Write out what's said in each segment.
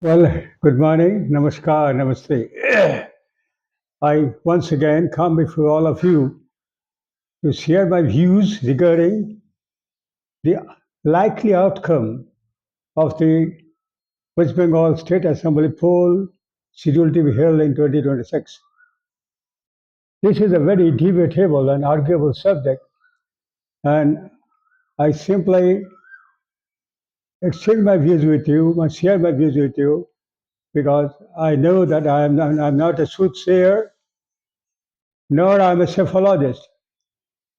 Well, good morning, namaskar, namaste. I once again come before all of you to share my views regarding the likely outcome of the West Bengal State Assembly poll scheduled to be held in 2026. This is a very debatable and arguable subject, and I simply exchange my views with you, share my views with you, because I know that I'm not a soothsayer, nor I'm a cephalologist,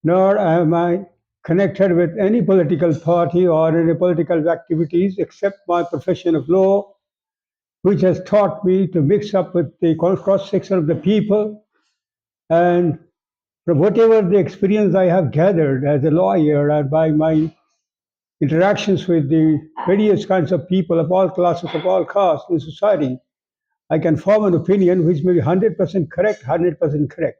nor am I connected with any political party or any political activities except my profession of law, which has taught me to mix up with the cross section of the people. And from whatever the experience I have gathered as a lawyer and by my interactions with the various kinds of people of all classes, of all castes in society, I can form an opinion which may be 100% correct, 100% correct.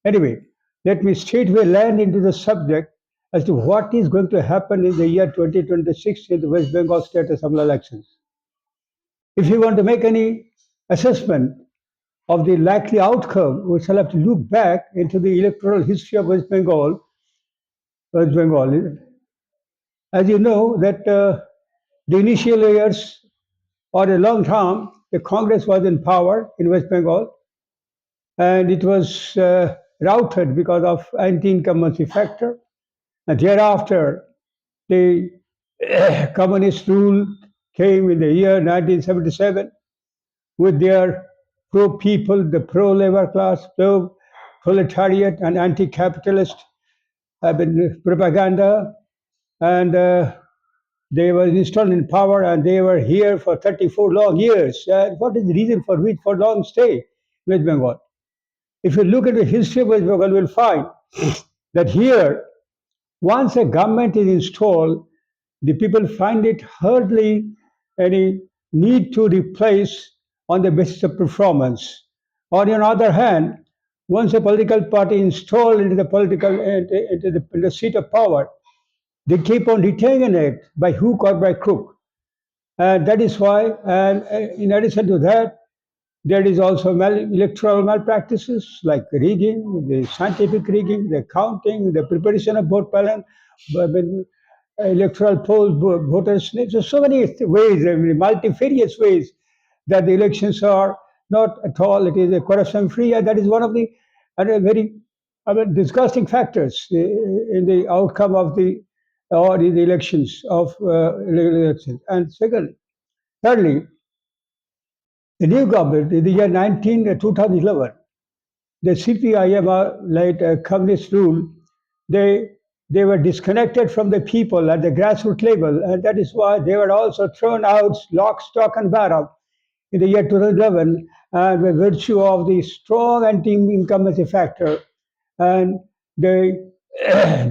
Anyway, let me straightway land into the subject as to what is going to happen in the year 2026 in the West Bengal State Assembly elections. If you want to make any assessment of the likely outcome, we shall have to look back into the electoral history of West Bengal. West Bengal, as you know, that the initial years or a long time, the Congress was in power in West Bengal, and it was routed because of anti-incumbency factor. And thereafter, the communist rule came in the year 1977 with their pro-people, the pro-labor class, pro-proletariat, and anti-capitalist propaganda, and they were installed in power, and they were here for 34 long years. What is the reason for long stay in West Bengal? If you look at the history of West Bengal, you'll find that here, once a government is installed, the people find it hardly any need to replace on the basis of performance. Or on the other hand, once a political party installed into the into the seat of power, they keep on retaining it by hook or by crook. And that is why, and in addition to that, there is also electoral malpractices like rigging, the scientific rigging, the counting, the preparation of vote balance, electoral polls, voters' slips. So many ways, I mean, multifarious ways that the elections are not at all. It is a corruption free, and that is one of the very disgusting factors in the outcome of the or in the elections of elections. And second, thirdly, the new government in the year 2011, the CPIM, like communist rule, they they were disconnected from the people at the grassroots level, and that is why they were also thrown out lock, stock, and barrel in the year 2011, and by virtue of the strong anti-incumbency factor and the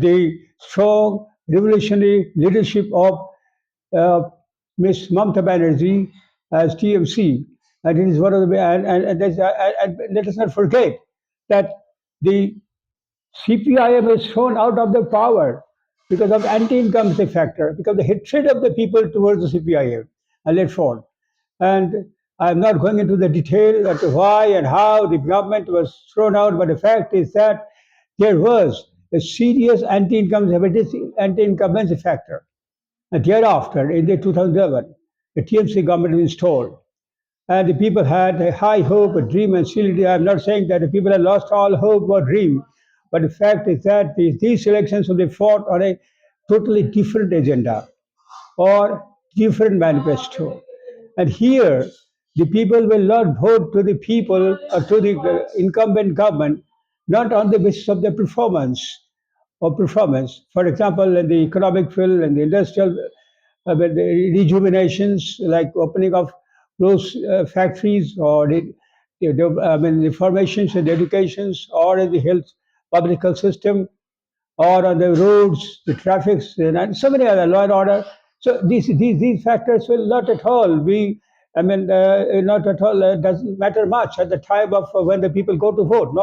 the strong revolutionary leadership of uh, Ms. Mamta Banerjee as TMC. And it is one of the and let us not forget that the CPIM is thrown out of the power because of anti-incumbency factor, because of the hatred of the people towards the CPIM and let fall. And I'm not going into the detail as to why and how the government was thrown out, but the fact is that there was a serious anti-incumbency factor. And thereafter, in the 2011, the TMC government was installed. And the people had a high hope, a dream, and still, I'm not saying that the people have lost all hope or dream, but the fact is that these elections will be fought on a totally different agenda or different manifesto. And here, the people will not vote to the people or to the incumbent government, not on the basis of their performance. For example, in the economic field and the industrial the rejuvenations, like opening of those factories or the formations and educations or in the health public health system or on the roads, the traffic, and so many other law and order. So these factors will not at all be, not at all doesn't matter much at the time of when the people go to vote.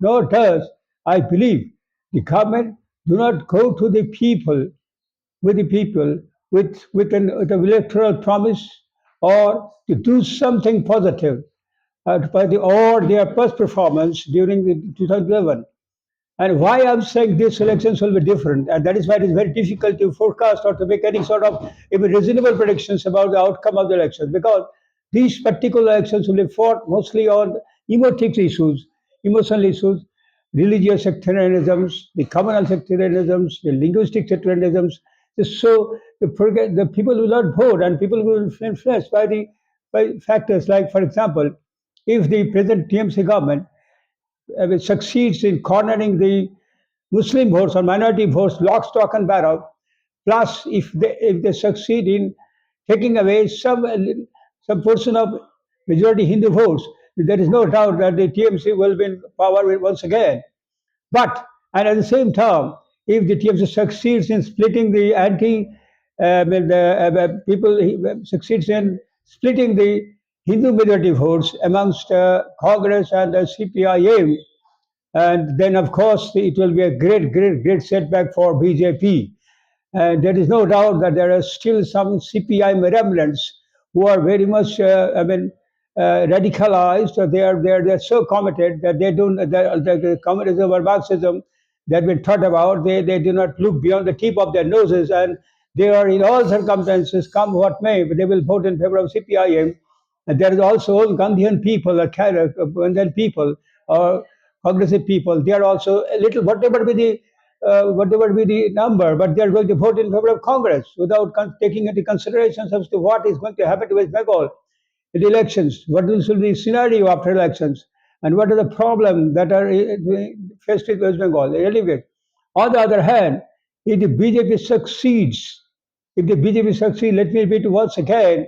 Nor does I believe the government do not go to the people with the people with an electoral promise or to do something positive or their past performance during the 2011. And why I'm saying these elections will be different, and that is why it is very difficult to forecast or to make any sort of even reasonable predictions about the outcome of the elections, because these particular elections will be fought mostly on emotive issues, emotional issues, religious sectarianisms, the communal sectarianisms, the linguistic sectarianisms. So the people will not vote, and people will be influenced by the by factors like, for example, if the present TMC government which succeeds in cornering the Muslim votes or minority votes, lock, stock, and barrel. Plus, if they succeed in taking away some portion of majority Hindu votes, there is no doubt that the TMC will be in power once again. But and at the same time, if the TMC succeeds in splitting the anti, well, the people succeeds in splitting the Hindu majority votes amongst Congress and the CPIM, and then of course it will be a great setback for BJP. And there is no doubt that there are still some CPI remnants who are very much, radicalized. They're so committed that they don't, the communism or Marxism that been taught about, they do not look beyond the tip of their noses, and they are in all circumstances, come what may, but they will vote in favor of CPIM. And there is also all Gandhian people, or Gandhian people, or progressive people. They are also a little, whatever be the number, but they are going to vote in favor of Congress without taking into considerations as to what is going to happen to West Bengal in the elections, what will be the scenario after elections, and what are the problems that are faced with West Bengal. Anyway, on the other hand, if the BJP succeeds, let me repeat once again,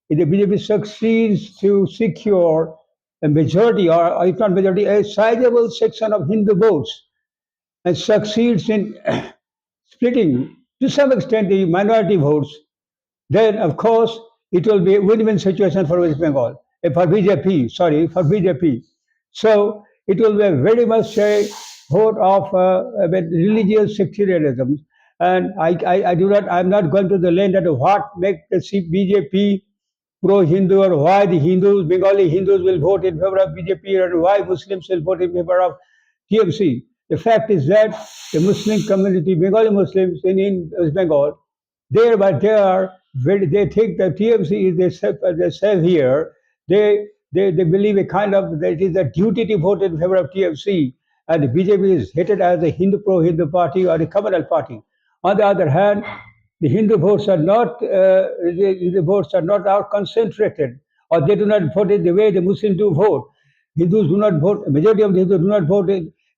if the BJP succeeds to secure a majority, or if not majority, a sizable section of Hindu votes, and succeeds in splitting to some extent the minority votes, then of course it will be a win-win situation for West Bengal, for BJP, sorry, for BJP. So it will be very much a vote of religious sectarianism. And I'm not going to the lane that what make the BJP pro-Hindu, or why the Hindus, Bengali Hindus will vote in favor of BJP, or why Muslims will vote in favor of TMC. The fact is that the Muslim community, Bengali Muslims in West Bengal, they think that TMC is the savior. They believe a kind of that it is a duty to vote in favor of TMC, and the BJP is hated as a Hindu pro-Hindu party or a communal party. On the other hand, the Hindu votes are not the votes are not out concentrated, or they do not vote in the way the Muslims do vote. Hindus do not vote. Majority of the Hindus do not vote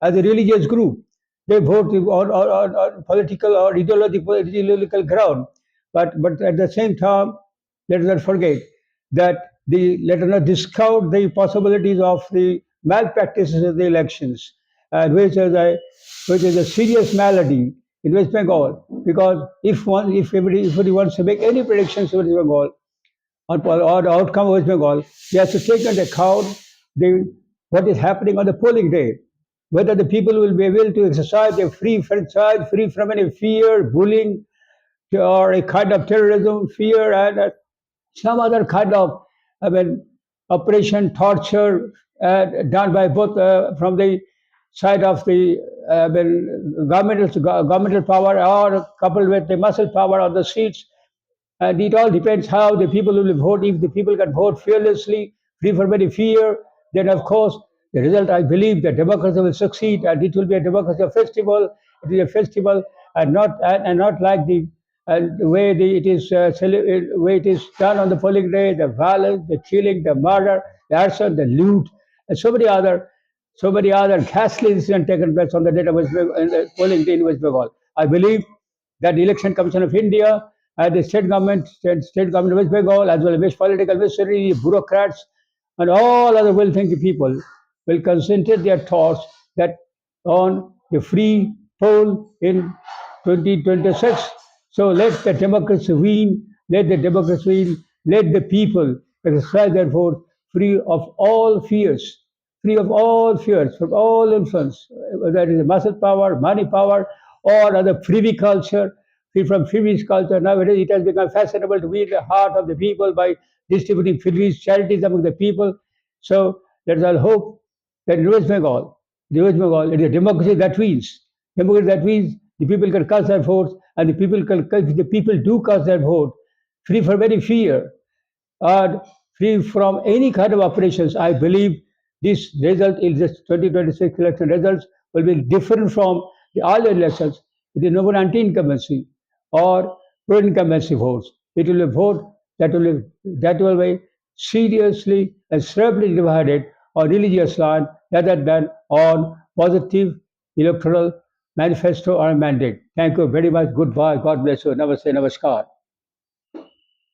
as a religious group. They vote on political or ideological ground. But at the same time, let us not forget that let us not discount the possibilities of the malpractices of the elections, and which is a serious malady in West Bengal. Because if everybody wants to make any predictions in West Bengal, or the outcome of West Bengal, he has to take into account what is happening on the polling day, whether the people will be able to exercise their free franchise, free from any fear, bullying, or a kind of terrorism, fear, and some other kind of, I mean, operation, torture done by both from the side of the governmental power, or coupled with the muscle power on the seats. And it all depends how the people will vote. If the people can vote fearlessly, free from any fear, then of course the result, I believe, that democracy will succeed, and it will be a democracy festival. It is a festival, and not like the way way it is done on the polling day, the violence, the killing, the murder, the arson, the loot, and so many other ghastly incidents taken place on the date of the polling day in West Bengal. I believe that the Election Commission of India and the state government of West Bengal, as well as political visionary, bureaucrats, and all other well-thinking people will concentrate their thoughts that on the free poll in 2026. So let the democracy win, let the democracy win, let the people exercise their vote free of all fears, from all influence, whether it is muscle power, money power, or other privy culture. Free from privy culture, nowadays it has become fashionable to win the heart of the people by distributing free charities among the people. So let us all hope that in West Bengal, it is a democracy that wins. Democracy that wins, the people can cast their votes, and the people do cast their vote, free from any fear and free from any kind of operations. I believe this result in this 2026 election results will be different from the other elections. It is not anti-incumbency or pro-incumbency votes. It will be a vote that will be seriously and sharply divided on religious line rather than on positive electoral manifesto or mandate. Thank you very much. Goodbye. God bless you. Namaste. Namaskar.